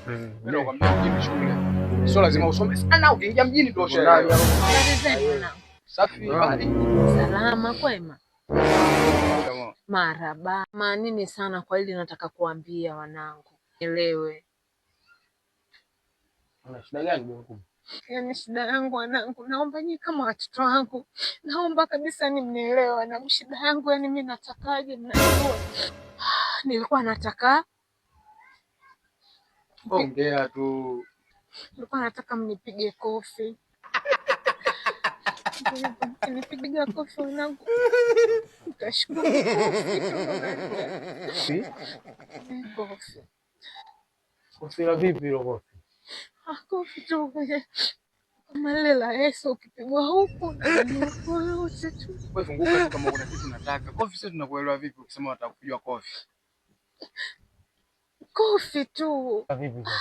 Mimi nakwambia mjini shule. Sio lazima usome sana, ukiingia mjini ndio shule. Safi, bali salama kwema. Marhaba. Manini sana kwa hili nataka kuambia wanangu. Elewe. Una shida gani mkubwa? Yaani shida yangu wanangu, naomba nyinyi kama watoto wangu, naomba kabisa mnielewe na shida yangu, yani mimi natakaje mnajua. Nilikuwa nataka ongea tu. Nilikuwa nataka mnipige kofi. Nipiga kofi wanangu. Utashukuru. Kofi. Kofi la vipi hilo kofi? Kofi tu kama lile la Yesu ukipigwa huku na huku yote tu. Wewe funguka tu kama kuna kitu unataka. Kofi sasa tunakuelewa vipi ukisema unataka kupigwa kofi? Kofi tu. Vipi sasa?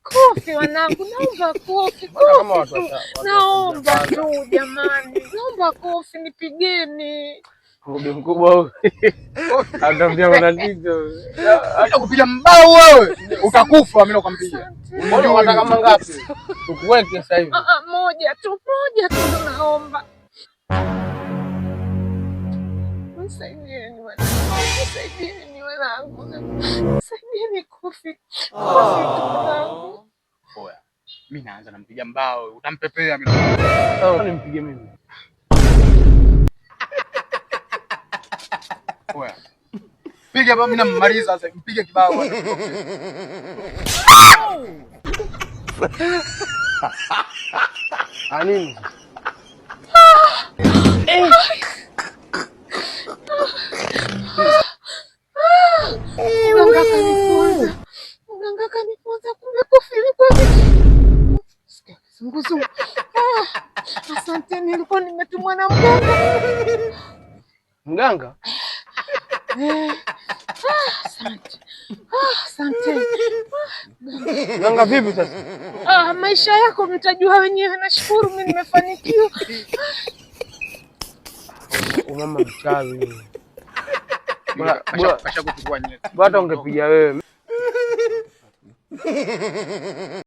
Kofi wanangu, naomba kofi. Kofi. Naomba tu jamani. Naomba kofi nipigeni. Kobe mkubwa huyo. Anatambia matatizo. Acha kupiga mbao wewe. Utakufa mimi nakwambia. Mbona unataka kama ngapi? Tukuweke sasa hivi. Moja tu ndo naomba. Msaidieni wanangu. Msaidieni kofi. Kofi wanangu. Oya. Mimi naanza nampiga mbao, utampepea mimi. Sawa, nimpige mimi. Oya. Piga baba, mimi nammaliza sasa, mpige kibao. Nini? Mganga kanifunza kumbe kofi liko hivi. Sikia kizunguzungu. Asante, nilikuwa nimetumwa na mganga. Mganga? Asante. Asante. Mganga vipi sasa? Maisha yako mtajua wenyewe, nashukuru mimi nimefanikiwa. Mama mchawi. Bwana ungepiga wewe.